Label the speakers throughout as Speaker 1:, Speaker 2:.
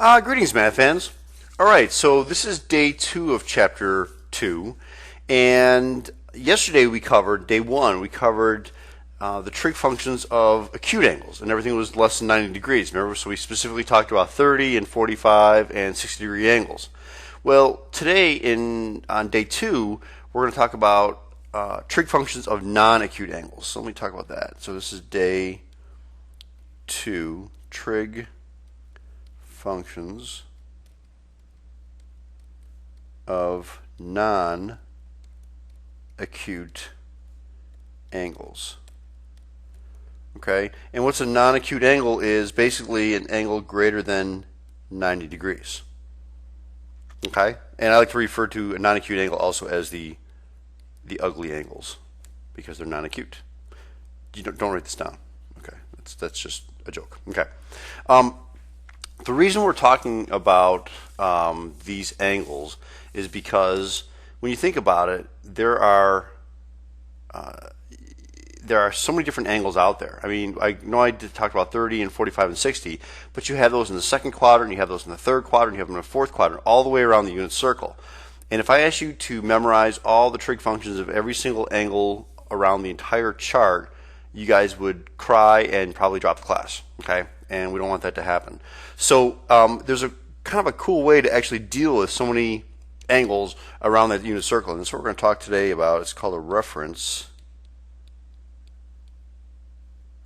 Speaker 1: Greetings, math fans. All right, so this is day 2 of chapter 2, and yesterday we covered, day 1, we covered the trig functions of acute angles, and everything was less than 90 degrees. Remember, so we specifically talked about 30 and 45 and 60 degree angles. Well, today on day 2, we're going to talk about trig functions of non-acute angles. So let me talk about that. So this is day 2, trig functions of non-acute angles. Okay, and what's a non-acute angle is basically an angle greater than 90 degrees. Okay, and I like to refer to a non-acute angle also as the ugly angles because they're non-acute. You don't write this down. Okay, that's just a joke. Okay. The reason we're talking about these angles is because when you think about it, there are so many different angles out there. I mean, I know I talked about 30 and 45 and 60, but you have those in the second quadrant, you have those in the third quadrant, you have them in the fourth quadrant, all the way around the unit circle. And if I ask you to memorize all the trig functions of every single angle around the entire chart, you guys would cry and probably drop the class. Okay, and we don't want that to happen. So there's a kind of a cool way to actually deal with so many angles around that unit circle, and that's what we're going to talk today about. It's called a reference.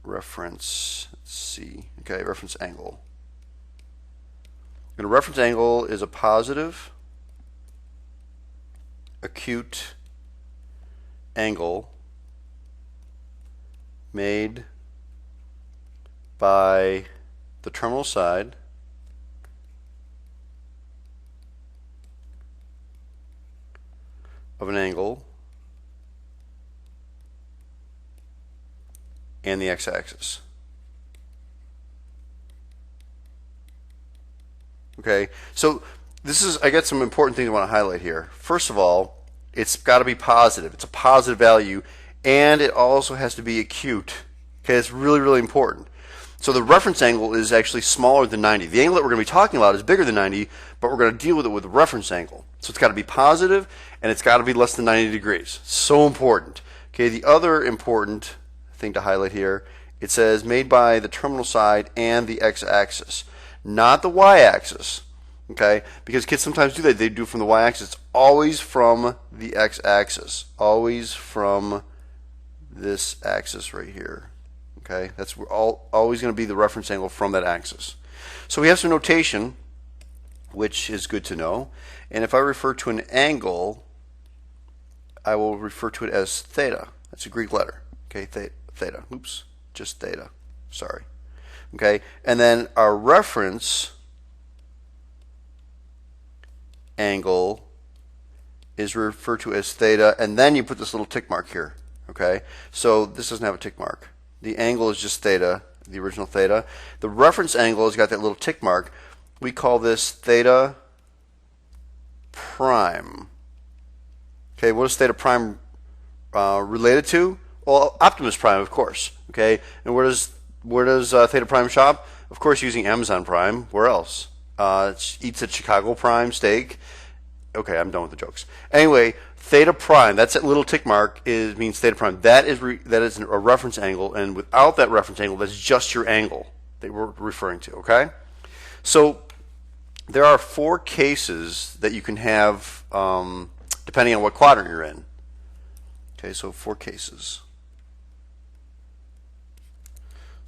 Speaker 1: Let's see. Okay, reference angle. And a reference angle is a positive acute angle made by the terminal side of an angle and the x-axis. Okay, so I got some important things I want to highlight here. First of all, it's got to be positive. It's a positive value, and it also has to be acute. Okay, it's really, really important. So the reference angle is actually smaller than 90. The angle that we're going to be talking about is bigger than 90, but we're going to deal with it with a reference angle. So it's got to be positive, and it's got to be less than 90 degrees. So important. Okay, the other important thing to highlight here, it says made by the terminal side and the x-axis, not the y-axis. Okay, because kids sometimes do that. They do it from the y-axis. It's always from the x-axis. Always from this axis right here. Okay, that's always going to be the reference angle from that axis. So we have some notation, which is good to know. And if I refer to an angle, I will refer to it as theta. That's a Greek letter. Okay, theta. Oops, just theta. Sorry. Okay, and then our reference angle is referred to as theta, and then you put this little tick mark here. Okay, so this doesn't have a tick mark. The angle is just theta, the original theta. The reference angle has got that little tick mark. We call this theta prime. Okay, what is theta prime related to? Well, Optimus Prime, of course. Okay, and where does theta prime shop? Of course, using Amazon Prime. Where else? It eats at Chicago Prime steak. Okay, I'm done with the jokes. Anyway, theta prime, that's that little tick mark, means theta prime. That is a reference angle, and without that reference angle, that's just your angle that we're referring to. Okay, so there are 4 cases that you can have depending on what quadrant you're in. Okay, so 4 cases.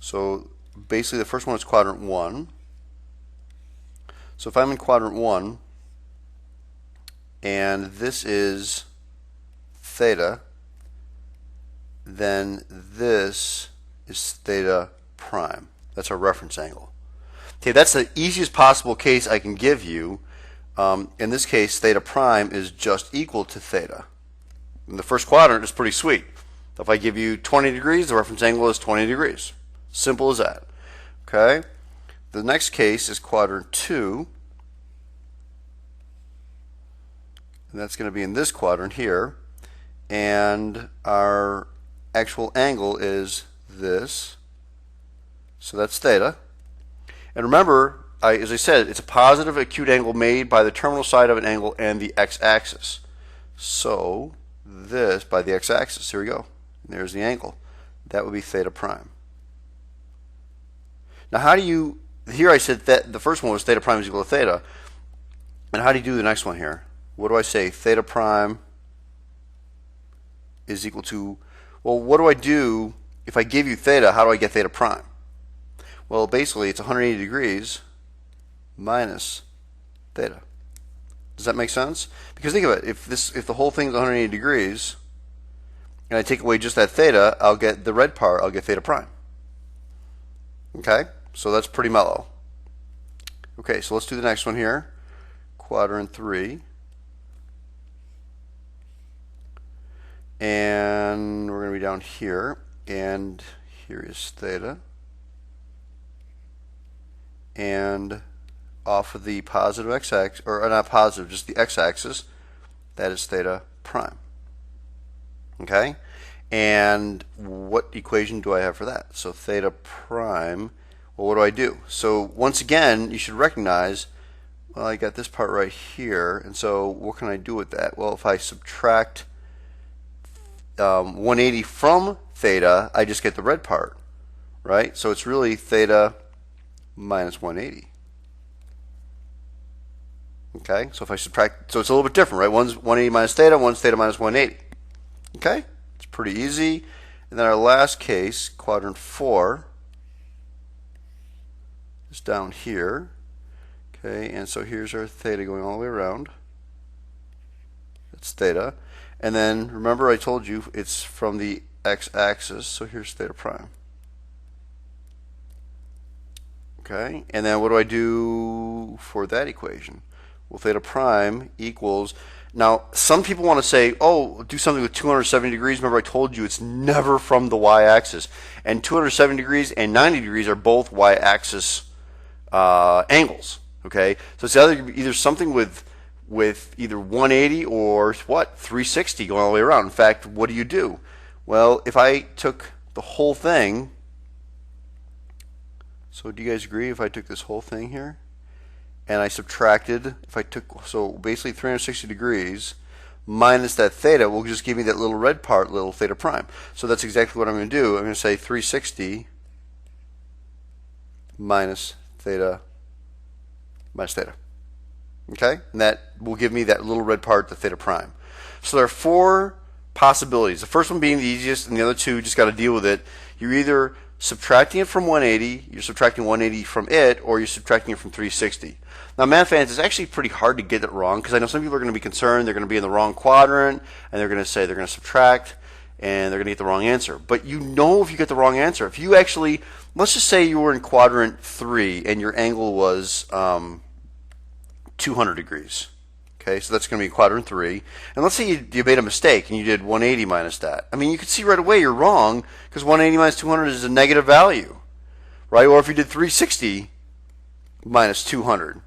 Speaker 1: So basically, the first one is quadrant 1. So if I'm in quadrant 1, and this is theta, then this is theta prime. That's our reference angle. Okay, that's the easiest possible case I can give you. In this case, theta prime is just equal to theta. In the first quadrant is pretty sweet. If I give you 20 degrees, the reference angle is 20 degrees. Simple as that. Okay. The next case is quadrant 2. And that's going to be in this quadrant here. And our actual angle is this. So that's theta. And remember, as I said, it's a positive acute angle made by the terminal side of an angle and the x-axis. So this by the x-axis, here we go. There's the angle. That would be theta prime. Now how do you, here I said that the first one was theta prime is equal to theta. And how do you do the next one here? What do I say? Theta prime is equal to, well, what do I do if I give you theta? How do I get theta prime? Well, basically it's 180 degrees minus theta. Does that make sense? Because think of it, if the whole thing is 180 degrees and I take away just that theta, I'll get the red part, I'll get theta prime. Okay? So that's pretty mellow. Okay, so let's do the next one here. Quadrant 3. And we're going to be down here, and here is theta. And off of the positive x-axis, or not positive, just the x-axis, that is theta prime. Okay? And what equation do I have for that? So theta prime, well, what do I do? So once again, you should recognize, well, I got this part right here, and so what can I do with that? Well, if I subtract 180 from theta, I just get the red part, right? So it's really theta minus 180. Okay, so if I subtract, so it's a little bit different, right? One's 180 minus theta, one's theta minus 180. Okay, it's pretty easy. And then our last case, quadrant 4, is down here. Okay, and so here's our theta going all the way around. That's theta. And then remember I told you it's from the x-axis, so here's theta prime. Okay, and then what do I do for that equation? Well, theta prime equals, now some people want to say, oh, do something with 270 degrees. Remember I told you it's never from the y-axis. And 270 degrees and 90 degrees are both y-axis angles. Okay, so it's either something with either 180 or what, 360 going all the way around. In fact, what do? Well, if I took the whole thing, so do you guys agree if I took this whole thing here and I subtracted, if I took, so basically 360 degrees minus that theta will just give me that little red part, little theta prime. So that's exactly what I'm going to do. I'm going to say 360 minus theta minus theta. Okay, and that will give me that little red part, the theta prime. So there are 4 possibilities. The first one being the easiest, and the other 2 just got to deal with it. You're either subtracting it from 180, you're subtracting 180 from it, or you're subtracting it from 360. Now, math fans, it's actually pretty hard to get it wrong because I know some people are going to be concerned they're going to be in the wrong quadrant, and they're going to say they're going to subtract, and they're going to get the wrong answer. But you know if you get the wrong answer. If you actually, let's just say you were in quadrant 3 and your angle was 200 degrees. Okay, so that's going to be quadrant 3. And let's say you made a mistake and you did 180 minus that. I mean, you can see right away you're wrong because 180 minus 200 is a negative value, right? Or if you did 360 minus 200.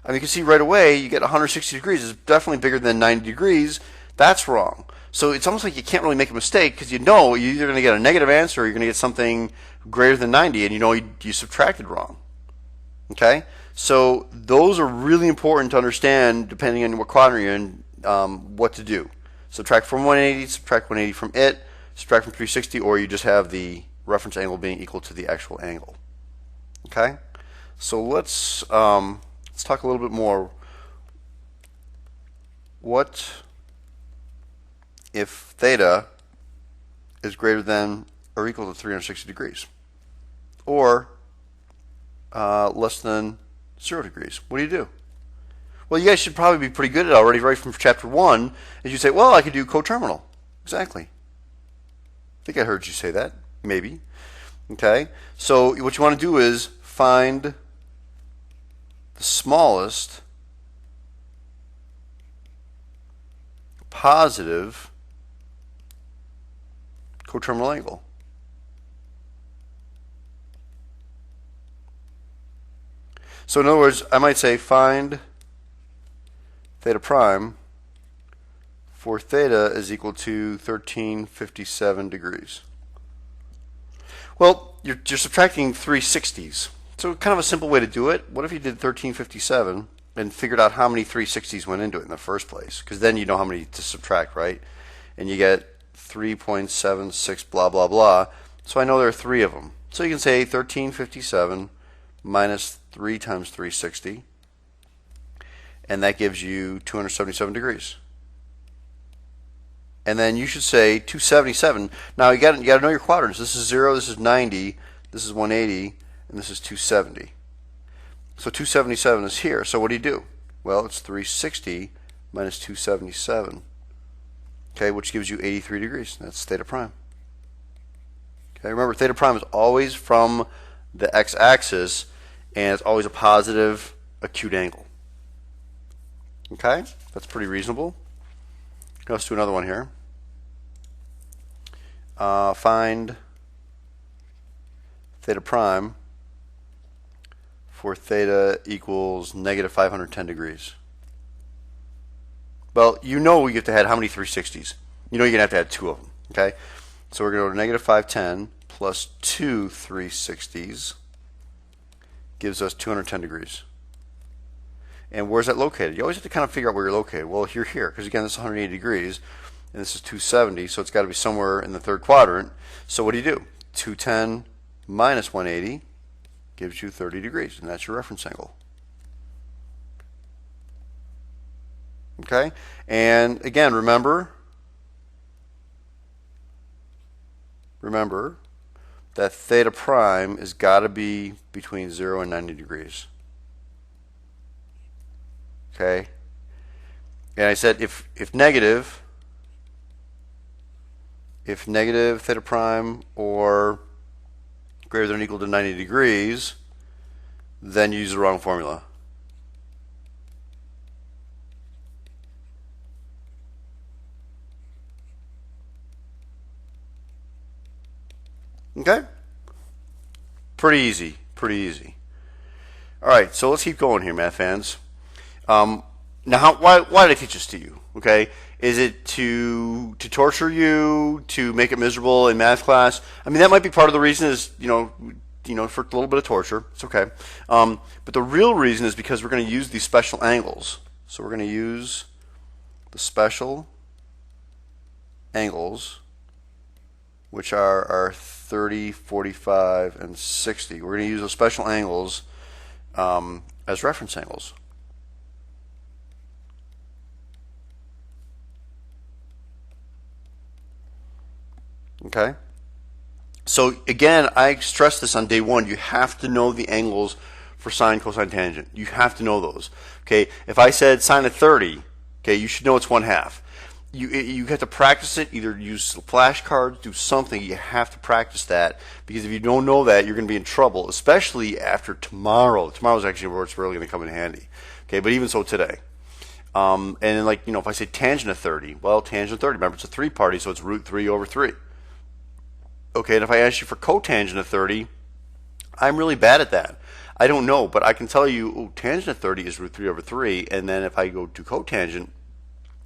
Speaker 1: I mean, you can see right away you get 160 degrees. It's definitely bigger than 90 degrees. That's wrong. So it's almost like you can't really make a mistake because you know you're either going to get a negative answer or you're going to get something greater than 90, and you know you subtracted wrong. Okay? So those are really important to understand depending on what quadrant you're in, what to do. Subtract from 180, subtract 180 from it, subtract from 360, or you just have the reference angle being equal to the actual angle. Okay? So let's talk a little bit more. What if theta is greater than or equal to 360 degrees? Or less than 0 degrees. What do? Well, you guys should probably be pretty good at it already right from chapter 1. As you say, well, I could do coterminal. Exactly. I think I heard you say that. Maybe. Okay. So what you want to do is find the smallest positive coterminal angle. So in other words, I might say find theta prime for theta is equal to 1357 degrees. Well, you're subtracting 360s. So kind of a simple way to do it. What if you did 1357 and figured out how many 360s went into it in the first place? Because then you know how many to subtract, right? And you get 3.76 blah, blah, blah. So I know there are 3 of them. So you can say 1357 minus 3 times 360. And that gives you 277 degrees. And then you should say 277. Now you got to know your quadrants. This is 0, this is 90, this is 180, and this is 270. So 277 is here. So what do? Well, it's 360 minus 277. Okay, which gives you 83 degrees. That's theta prime. Okay, remember theta prime is always from the x-axis, and it's always a positive acute angle. Okay, that's pretty reasonable. Let's do another one here. Find theta prime for theta equals negative 510 degrees. Well, you know you have to add how many 360s? You know you're going to have to add 2 of them. Okay, so we're going to go to negative 510 plus 2 360s gives us 210 degrees. And where's that located? You always have to kind of figure out where you're located. Well, you're here, because again, this is 180 degrees, and this is 270, so it's got to be somewhere in the third quadrant. So what do? 210 minus 180 gives you 30 degrees, and that's your reference angle. Okay? And again, remember that theta prime has got to be between 0 and 90 degrees. Okay? And I said if negative theta prime or greater than or equal to 90 degrees, then you use the wrong formula. Okay? Pretty easy. Pretty easy. All right, so let's keep going here, math fans. Now, why did I teach this to you? Okay, is it to torture you, to make it miserable in math class? I mean, that might be part of the reason is for a little bit of torture. It's okay. But the real reason is because we're going to use these special angles. So we're going to use the special angles, which are our 30, 45, and 60. We're going to use those special angles as reference angles. Okay? So again, I stress this on day 1. You have to know the angles for sine, cosine, tangent. You have to know those. Okay? If I said sine of 30, okay, you should know it's 1/2. You have to practice it. Either use flashcards, do something. You have to practice that, because if you don't know that, you're going to be in trouble, especially after tomorrow. Tomorrow's actually where it's really going to come in handy. Okay, but even so today. And then, if I say tangent of 30, well, tangent of 30, remember it's a 3-party, so it's root 3 over 3. Okay, and if I ask you for cotangent of 30, I'm really bad at that. I don't know, but I can tell you, tangent of 30 is root 3 over 3, and then if I go to cotangent,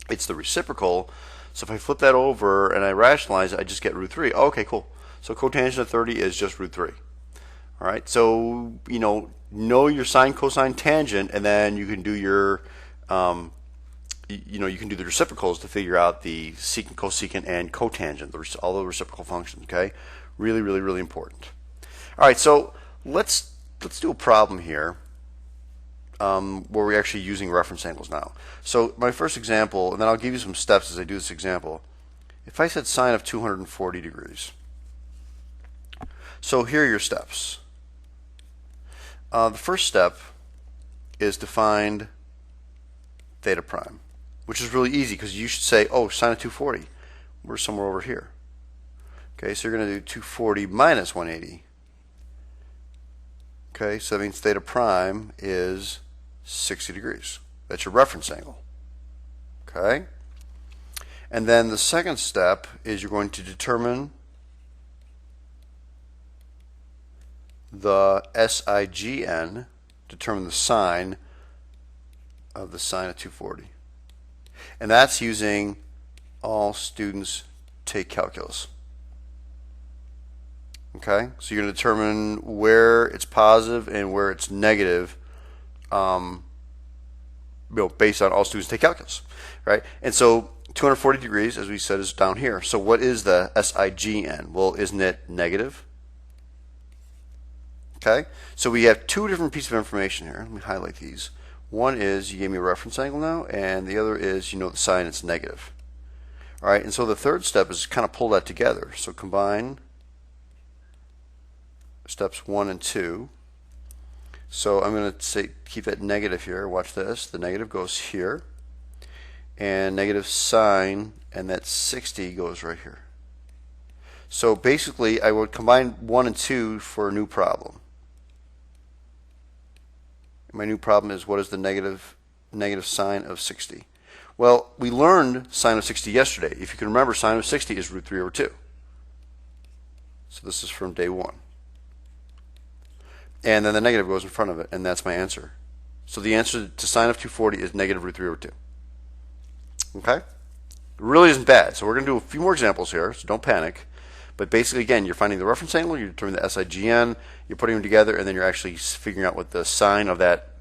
Speaker 1: it's the reciprocal. So if I flip that over and I rationalize it, I just get root 3. Oh, okay, cool. So cotangent of 30 is just root 3. All right, so, know your sine, cosine, tangent, and then you can do your, you can do the reciprocals to figure out the secant, cosecant, and cotangent, all the reciprocal functions, okay? Really, really, really important. All right, so let's do a problem here. Where we're actually using reference angles now. So my first example, and then I'll give you some steps as I do this example. If I said sine of 240 degrees. So here are your steps. The first step is to find theta prime, which is really easy because you should say, oh, sine of 240. We're somewhere over here. Okay, so you're going to do 240 minus 180. Okay, so that means theta prime is 60 degrees. That's your reference angle. Okay? And then the second step is you're going to determine the SIGN, determine the sine of the sine of 240. And that's using all students take calculus. Okay, so you're going to determine where it's positive and where it's negative, based on all students take calculus, right? And so 240 degrees, as we said, is down here. So what is the SIGN? Well, isn't it negative? Okay, so we have two different pieces of information here. Let me highlight these. One is you gave me a reference angle now, and the other is you know the sign, it's negative. All right, and so the third step is kind of pull that together. So combine steps 1 and 2. So I'm going to say keep that negative here. Watch this. The negative goes here, and negative sign, and that 60 goes right here. So basically, I would combine 1 and 2 for a new problem. My new problem is, what is the negative sine of 60? Well, we learned sine of 60 yesterday. If you can remember, sine of 60 is root 3 over 2. So this is from day 1. And then the negative goes in front of it, and that's my answer. So the answer to sine of 240 is negative root 3 over 2. Okay? It really isn't bad. So we're going to do a few more examples here, so don't panic. But basically, again, you're finding the reference angle, you're determining the SIGN, you're putting them together, and then you're actually figuring out what the sine of that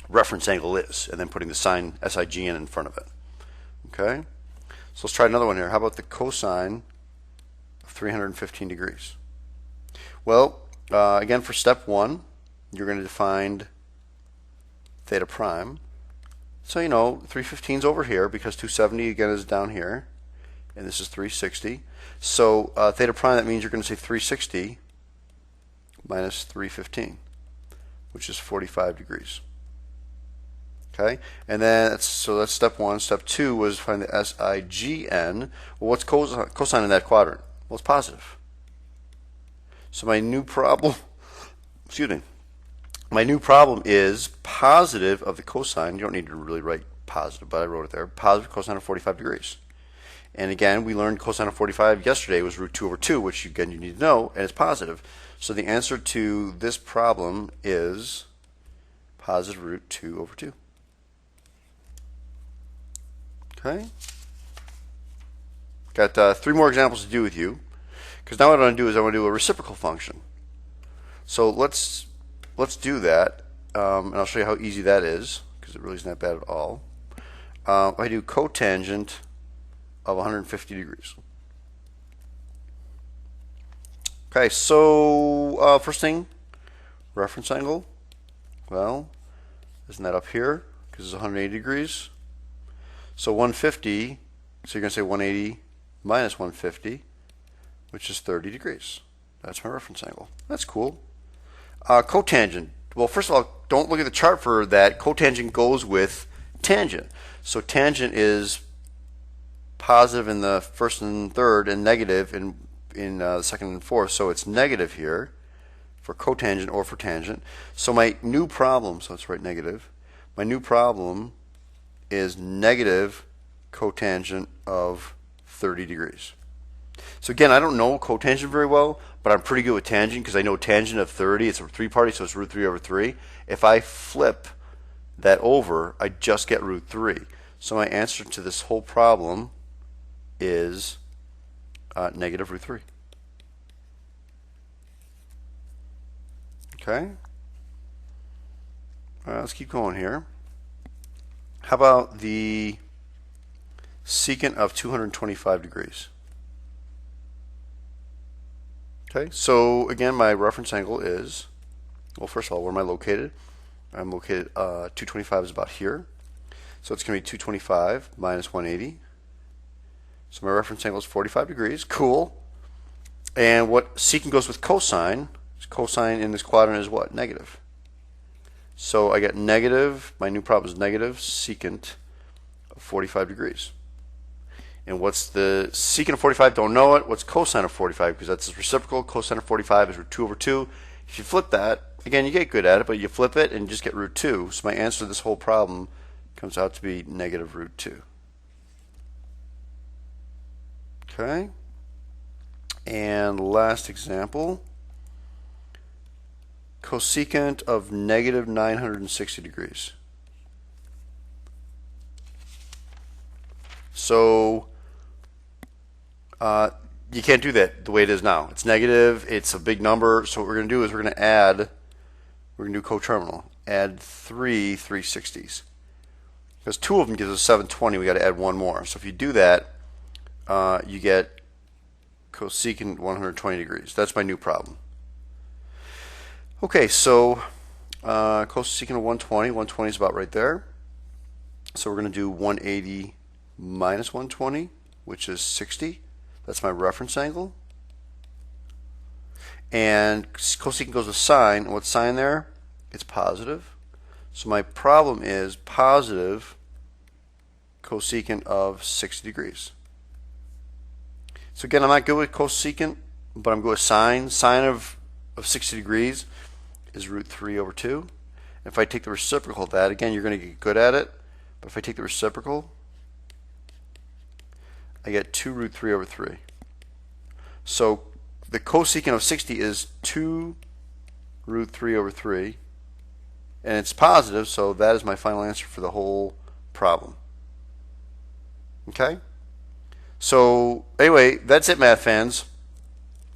Speaker 1: reference angle is, and then putting the sine SIGN in front of it. Okay? So let's try another one here. How about the cosine of 315 degrees? Well, again, for step 1, you're going to define theta prime. So, 315 is over here because 270, again, is down here, and this is 360. So theta prime, that means you're going to say 360 minus 315, which is 45 degrees. Okay, and then so that's step 1. Step 2 was find the SIGN. Well, what's cosine in that quadrant? Well, it's positive. So my new problem, my new problem is positive of the cosine. You don't need to really write positive, but I wrote it there. Positive cosine of 45 degrees. And again, we learned cosine of 45 yesterday was root 2 over 2, which again you need to know, and it's positive. So the answer to this problem is positive root 2 over 2. Okay? Got 3 more examples to do with you, because now what I want to do is I want to do a reciprocal function. So let's do that, and I'll show you how easy that is, because it really isn't that bad at all. I do cotangent of 150 degrees. Okay, so first thing, reference angle. Well, isn't that up here? Because it's 180 degrees. So 150, so you're going to say 180 minus 150, which is 30 degrees. That's my reference angle. That's cool. Cotangent. Well, first of all, don't look at the chart for that. Cotangent goes with tangent. So tangent is positive in the first and third and negative in the second and fourth. So it's negative here for cotangent or for tangent. So my new problem, so let's write negative. My new problem is negative cotangent of 30 degrees. So again, I don't know cotangent very well, but I'm pretty good with tangent because I know tangent of 30, it's a 3-party, so it's root 3 over 3. If I flip that over, I just get root 3. So my answer to this whole problem is negative root 3. Okay? Let's keep going here. How about the secant of 225 degrees? Okay, so again, my reference angle is, well, first of all, where am I located? I'm located, 225 is about here. So it's going to be 225 minus 180. So my reference angle is 45 degrees. Cool. And what secant goes with cosine? Cosine in this quadrant is what? Negative. So I get negative, my new problem is negative secant of 45 degrees. And what's the secant of 45? Don't know it. What's cosine of 45? Because that's reciprocal. Cosine of 45 is root 2 over 2. If you flip that, again, you get good at it, but you flip it and you just get root 2. So my answer to this whole problem comes out to be negative root 2. Okay. And last example, cosecant of negative 960 degrees. So you can't do that the way it is now. It's negative. It's a big number. So what we're going to do is we're going to add. We're going to do coterminal. Add 3 360s. Because 2 of them gives us 720. We got to add one more. So if you do that, you get cosecant 120 degrees. That's my new problem. Okay, so cosecant of 120. 120 is about right there. So we're going to do 180 minus 120, which is 60. That's my reference angle. And cosecant goes with sine. And what's sine there? It's positive. So my problem is positive cosecant of 60 degrees. So again, I'm not good with cosecant, but I'm good with sine. Sine of 60 degrees is root 3 over 2. If I take the reciprocal of that, again, you're going to get good at it. But if I take the reciprocal, I get 2 root 3 over 3. So the cosecant of 60 is 2 root 3 over 3. And it's positive, so that is my final answer for the whole problem. Okay? So anyway, that's it, math fans.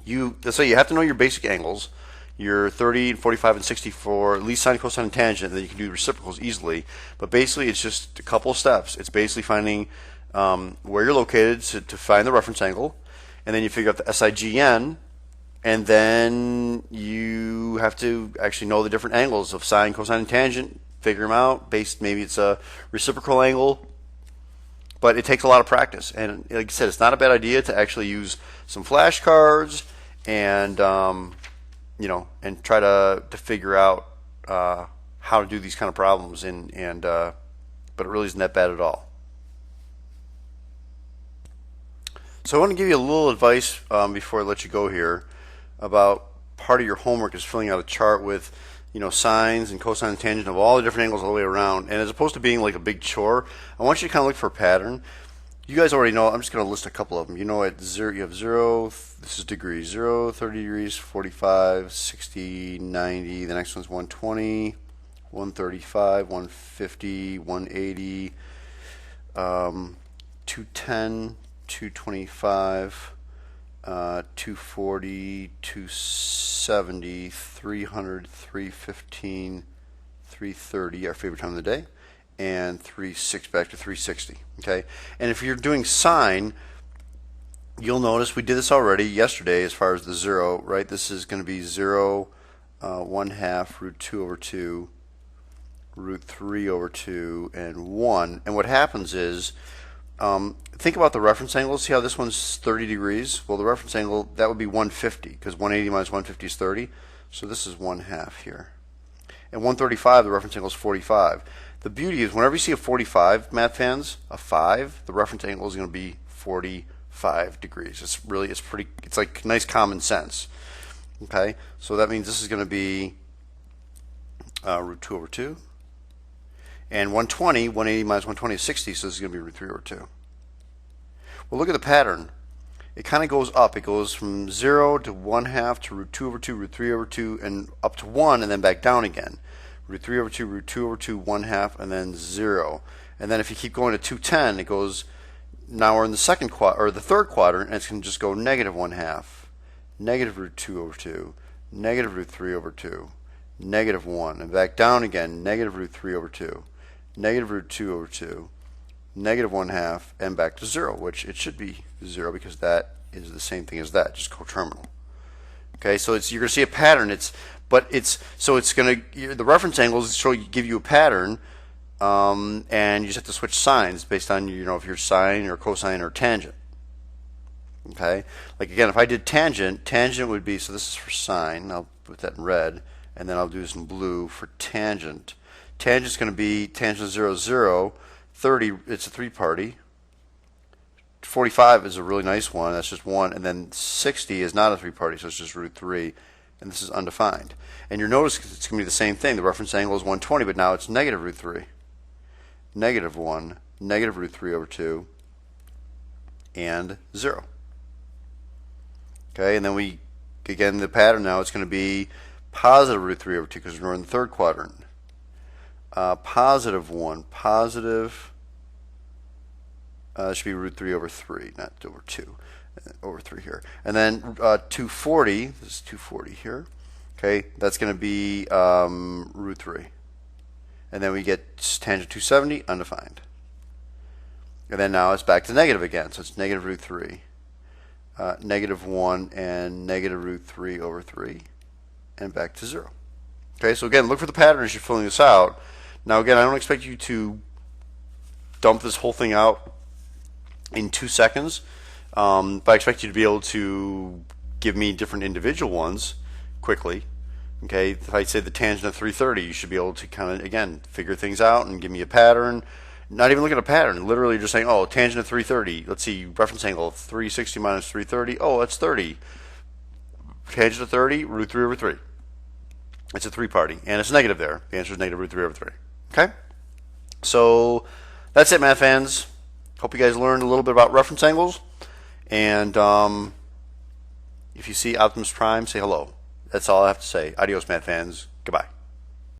Speaker 1: So you have to know your basic angles, your 30 and 45 and 60 for at least sine, cosine, and tangent, and then you can do reciprocals easily. But basically, it's just a couple of steps. It's basically finding where you're located to find the reference angle, and then you figure out the SIGN, and then you have to actually know the different angles of sine, cosine, and tangent, figure them out. Maybe it's a reciprocal angle. But it takes a lot of practice, and like I said, it's not a bad idea to actually use some flashcards and and try to figure out how to do these kind of problems. But it really isn't that bad at all. So I want to give you a little advice before I let you go here about part of your homework is filling out a chart with sines and cosine and tangent of all the different angles all the way around. And as opposed to being like a big chore, I want you to kind of look for a pattern. You guys already know. I'm just going to list a couple of them. At 0, you have 0, this is degrees, 0, 30 degrees, 45, 60, 90. The next one's 120, 135, 150, 180, 210, 225, 240, 270, 300, 315, 330, our favorite time of the day, and 36 back to 360. Okay, and if you're doing sine, you'll notice we did this already yesterday as far as the 0, right? This is going to be 0, 1/2 root 2 over 2, root 3 over 2, and 1. And what happens is, think about the reference angle. See how this one's 30 degrees? Well, the reference angle, that would be 150, because 180 minus 150 is 30. So this is 1/2 here. And 135, the reference angle is 45. The beauty is whenever you see a 45, math fans, a 5, the reference angle is going to be 45 degrees. It's like nice common sense. Okay, so that means this is going to be root 2 over 2. And 180 minus 120 is 60, so this is going to be root 3 over 2. Well, look at the pattern. It kind of goes up. It goes from 0 to 1/2 to root 2 over 2, root 3 over 2, and up to 1, and then back down again. Root 3 over 2, root 2 over 2, 1/2, and then 0. And then if you keep going to 210, it goes, now we're in the the third quadrant, and it's going to just go negative 1/2, negative root 2 over 2, negative root 3 over 2, negative 1, and back down again, negative root 3 over 2, negative root 2 over 2, negative 1/2, and back to 0, which it should be 0 because that is the same thing as that, just coterminal. Okay, so you're going to see a pattern. The reference angles give you a pattern, and you just have to switch signs based on if you're sine or cosine or tangent. Okay, like again, if I did tangent would be, so this is for sine. I'll put that in red, and then I'll do this in blue for tangent. Tangent's going to be tangent 0, 0. 30, it's a 3-party. 45 is a really nice one. That's just 1. And then 60 is not a 3-party, so it's just root 3. And this is undefined. And you'll notice it's going to be the same thing. The reference angle is 120, but now it's negative root 3. Negative 1, negative root 3 over 2, and 0. Okay, and then again, the pattern now, it's going to be positive root 3 over 2 because we're in the third quadrant. Positive 1, positive, should be root 3 over 3, not over 2. over 3 here. And then 240, this is 240 here. Okay, that's going to be root 3. And then we get tangent 270, undefined. And then now it's back to negative again, so it's negative root 3, negative 1, and negative root 3 over 3, and back to 0. Okay, so again, look for the pattern as you're filling this out. Now again, I don't expect you to dump this whole thing out in 2 seconds, but I expect you to be able to give me different individual ones quickly. Okay, if I say the tangent of 330, you should be able to kind of, again, figure things out and give me a pattern. Not even looking at a pattern, literally just saying, oh, tangent of 330. Let's see, reference angle of 360 minus 330. Oh, that's 30. Tangent of 30, root 3 over 3. It's a 3-party, and it's negative there. The answer is negative root 3 over 3. Okay? So that's it, math fans. Hope you guys learned a little bit about reference angles. And if you see Optimus Prime, say hello. That's all I have to say. Adios, math fans. Goodbye.